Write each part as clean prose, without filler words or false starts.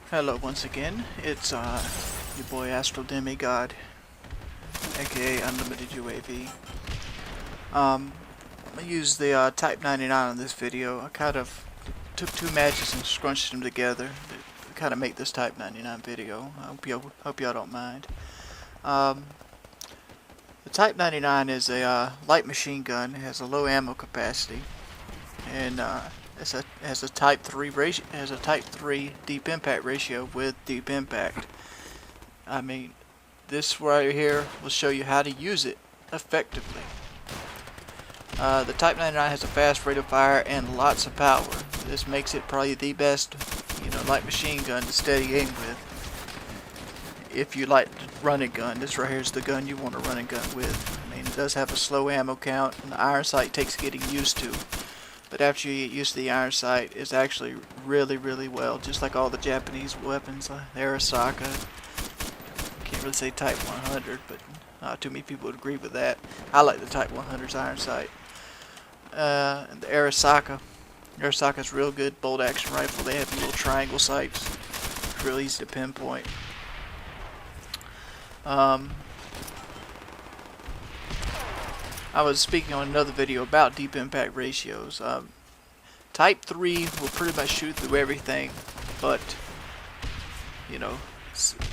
Hello once again, it's your boy Astral Demigod, aka Unlimited UAV. I'm gonna use the Type 99 on this video. I kind of took two matches and scrunched them together to kind of make this Type 99 video. I hope y'all don't mind. Um, the Type 99 is a light machine gun. It has a low ammo capacity, and has a Type 3 ratio. Has a Type 3 deep impact ratio with deep impact. I mean, this right here will show you how to use it effectively. The Type 99 has a fast rate of fire and lots of power. This makes it probably the best, light machine gun to steady aim with. If you like to run a gun, this right here is the gun you want to run a gun with. I mean, it does have a slow ammo count, and the iron sight takes getting used to. But after you get used to the iron sight, it's actually really well, just like all the Japanese weapons, the Arisaka. Can't really say Type 100, but not too many people would agree with that. I like the Type 100's iron sight. And the Arisaka. Arisaka's real good bolt action rifle. They have little triangle sights. It's real easy to pinpoint. I was speaking on another video about deep impact ratios. Type 3 will pretty much shoot through everything, but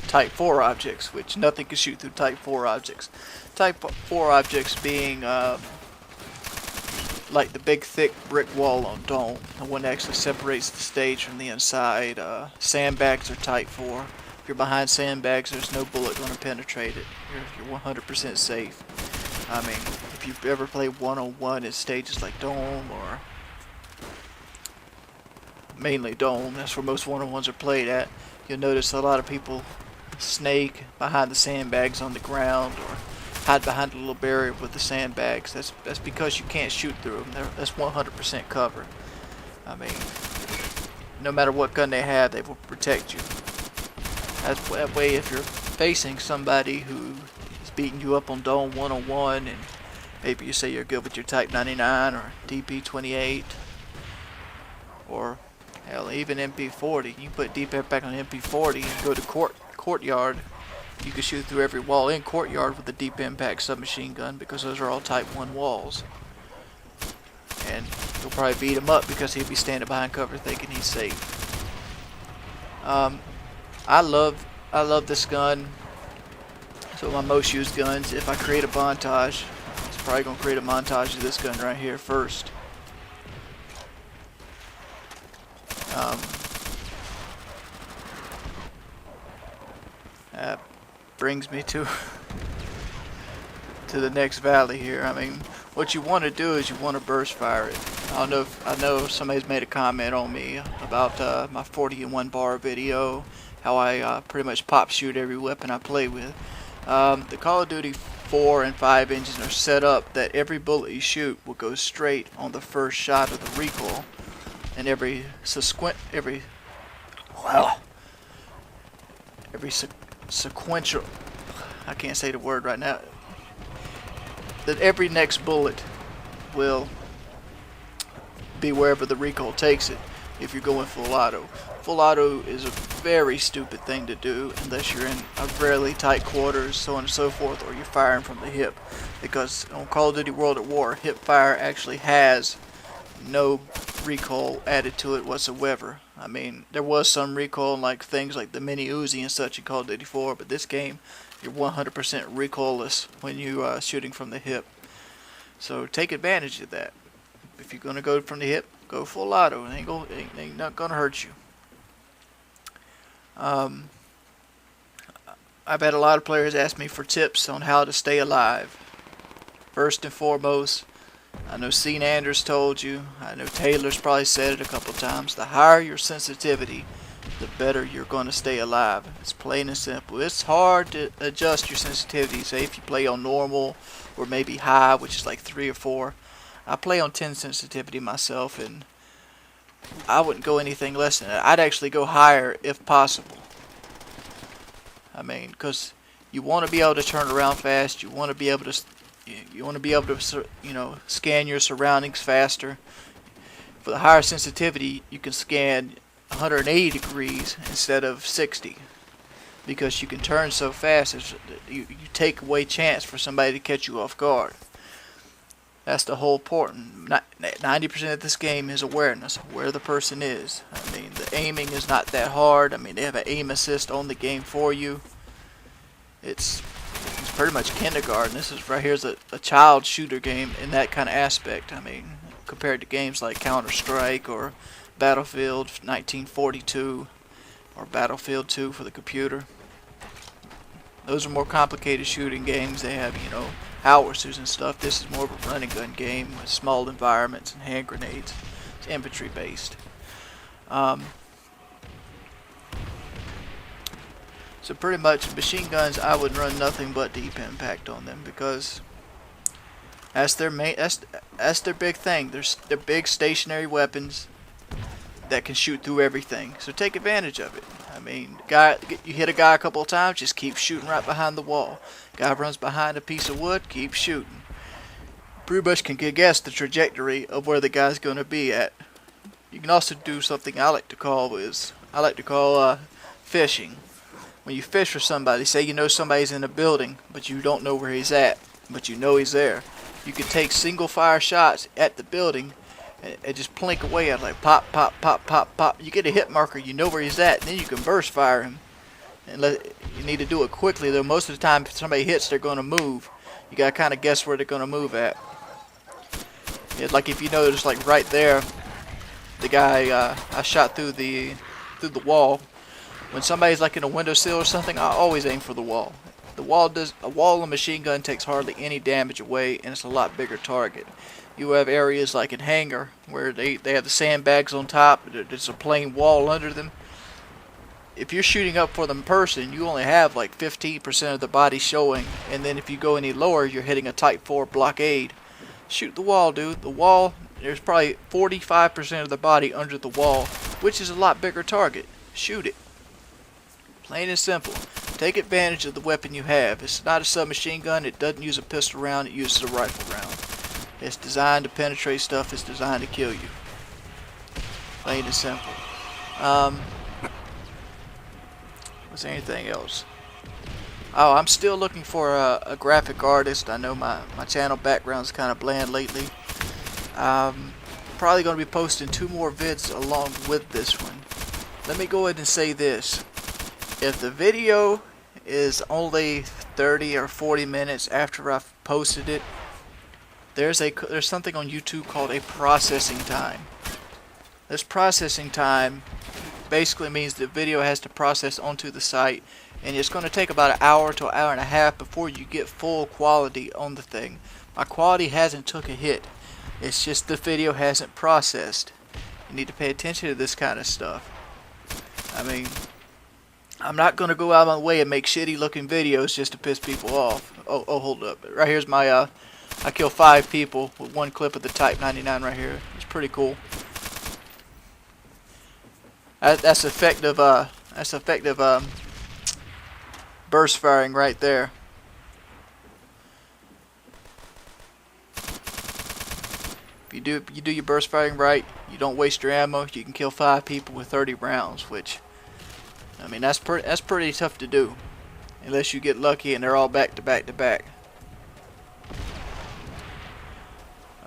Type 4 objects, which nothing can shoot through Type 4 objects. Type 4 objects being like the big thick brick wall on Dome, the one that actually separates the stage from the inside. Sandbags are Type 4. If you're behind sandbags, there's no bullet going to penetrate it. You're 100% safe. I mean, if you've ever played one-on-one at stages like Dome, or mainly Dome, that's where most one-on-ones are played at, you'll notice a lot of people snake behind the sandbags on the ground, or hide behind a little barrier with the sandbags. That's because you can't shoot through them. That's 100% cover. I mean, no matter what gun they have, they will protect you. That way, if you're facing somebody who is beating you up on Dome one-on-one, and maybe you say you're good with your Type 99 or DP28, or hell, even MP40. You put deep impact on MP40 and go to Courtyard. You can shoot through every wall in Courtyard with a deep impact submachine gun, because those are all Type 1 walls. And you'll probably beat him up because he'll be standing behind cover thinking he's safe. I love this gun. It's one of my most used guns. If I create a montage, it's probably going to create a montage of this gun right here first. That brings me to the next valley here. I mean, what you want to do is you want to burst fire it. I know somebody's made a comment on me about my 40 in 1 bar video, how I pretty much pop shoot every weapon I play with. The Call of Duty 4 and 5 engines are set up that every bullet you shoot will go straight on the first shot of the recoil, and every sequential, I can't say the word right now, that every next bullet will be wherever the recoil takes it if you're going full auto. Full auto is a very stupid thing to do unless you're in a really tight quarters, so on and so forth, or you're firing from the hip, because on Call of Duty World at War, hip fire actually has no recoil added to it whatsoever. I mean, there was some recoil in like things like the Mini Uzi and such in Call of Duty 4, but this game, you're 100% recoilless when you shooting from the hip. So take advantage of that. If you're gonna go from the hip, go full auto. It ain't not gonna hurt you. I've had a lot of players ask me for tips on how to stay alive. First and foremost, I know Sean Anders told you, I know Taylor's probably said it a couple times, the higher your sensitivity, the better you're going to stay alive. It's plain and simple. It's hard to adjust your sensitivity. Say if you play on normal or maybe high, which is like 3 or 4. I play on 10 sensitivity myself, and I wouldn't go anything less than that. I'd actually go higher if possible. I mean, because you want to be able to turn around fast. You want to be able to scan your surroundings faster. For the higher sensitivity, you can scan 180 degrees instead of 60, because you can turn so fast. You take away chance for somebody to catch you off guard. That's the whole point. 90% of this game is awareness, where the person is. I mean, the aiming is not that hard. I mean, they have an aim assist on the game for you. It's pretty much kindergarten. This is right here's a child shooter game in that kind of aspect. I mean, compared to games like Counter-Strike or Battlefield 1942 or Battlefield 2 for the computer. Those are more complicated shooting games. They have, you know, howitzers and stuff. This is more of a running gun game with small environments and hand grenades. It's infantry based. So pretty much machine guns, I would run nothing but deep impact on them, because that's their main. That's their big thing. They're big stationary weapons that can shoot through everything. So take advantage of it. I mean, you hit a guy a couple of times, just keep shooting right behind the wall. Guy runs behind a piece of wood, keep shooting. Pretty much can guess the trajectory of where the guy's going to be at. You can also do something I like to call fishing. When you fish for somebody, say you know somebody's in a building, but you don't know where he's at, but you know he's there. You can take single fire shots at the building and just plink away at, like, pop, pop, pop, pop, pop. You get a hit marker, you know where he's at, and then you can burst fire him. And you need to do it quickly, though. Most of the time, if somebody hits, they're going to move. You got to kind of guess where they're going to move at. Yeah, like if you notice, like right there, the guy I shot through the wall. When somebody's like in a windowsill or something, I always aim for the wall. A wall of a machine gun takes hardly any damage away, and it's a lot bigger target. You have areas like in hangar where they have the sandbags on top. There's a plain wall under them. If you're shooting up for the person, you only have like 15% of the body showing, and then if you go any lower, you're hitting a Type 4 blockade. Shoot the wall, dude. The wall, there's probably 45% of the body under the wall, which is a lot bigger target. Shoot it. Plain and simple. Take advantage of the weapon you have. It's not a submachine gun. It doesn't use a pistol round. It uses a rifle round. It's designed to penetrate stuff. It's designed to kill you. Plain and simple. Was there anything else? Oh, I'm still looking for a graphic artist. I know my channel background is kind of bland lately. Probably going to be posting 2 more vids along with this one. Let me go ahead and say this. If the video is only 30 or 40 minutes after I've posted it, there's something on YouTube called a processing time. This processing time basically means the video has to process onto the site, and it's going to take about an hour to an hour and a half before you get full quality on the thing. My quality hasn't took a hit. It's just the video hasn't processed. You need to pay attention to this kind of stuff. I mean, I'm not going to go out of my way and make shitty looking videos just to piss people off. Oh, hold up. Right here's my, I killed 5 people with 1 clip of the Type 99 right here. It's pretty cool. That's effective burst firing right there. If you do your burst firing right, you don't waste your ammo, you can kill 5 people with 30 rounds, which, I mean, that's pretty tough to do, unless you get lucky and they're all back to back to back.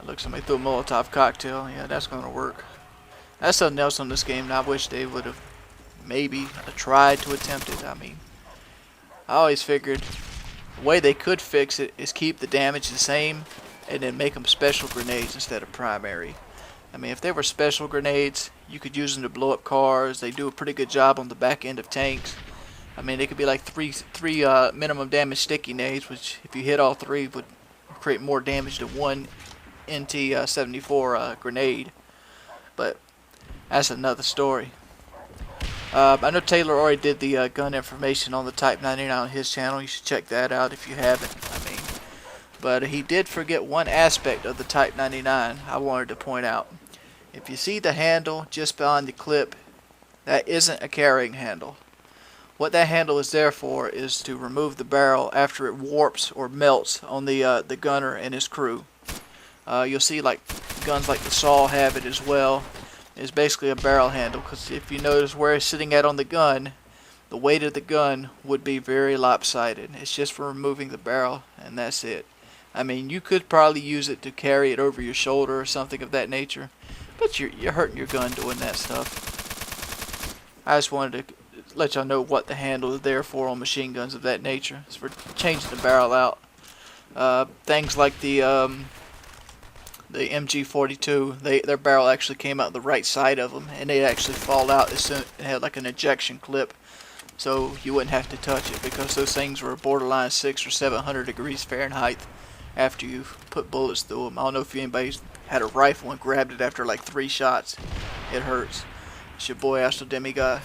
Look, somebody threw a Molotov cocktail. Yeah, that's gonna work. That's something else on this game, and I wish they would have maybe tried to attempt it. I mean, I always figured the way they could fix it is keep the damage the same and then make them special grenades instead of primary. I mean, if they were special grenades, you could use them to blow up cars. They do a pretty good job on the back end of tanks. I mean, they could be like three minimum damage sticky nades, which if you hit all 3 would create more damage than 1 NT-74 grenade. But that's another story. I know Taylor already did the gun information on the Type 99 on his channel. You should check that out if you haven't. I mean, but he did forget one aspect of the Type 99 I wanted to point out. If you see the handle just behind the clip, that isn't a carrying handle. What that handle is there for is to remove the barrel after it warps or melts on the gunner and his crew. You'll see like guns like the Saw have it as well. is basically a barrel handle, because if you notice where it's sitting at on the gun, the weight of the gun would be very lopsided. It's just for removing the barrel, and that's it. I mean, you could probably use it to carry it over your shoulder or something of that nature, but you're hurting your gun doing that stuff. I just wanted to let y'all know what the handle is there for on machine guns of that nature. It's for changing the barrel out. Things like the MG42, their barrel actually came out the right side of them, and they actually fall out as soon. It had like an ejection clip, so you wouldn't have to touch it, because those things were borderline 600 or 700 degrees Fahrenheit after you put bullets through them. I don't know if anybody's had a rifle and grabbed it after like 3 shots. It hurts. It's your boy Astro Demigod.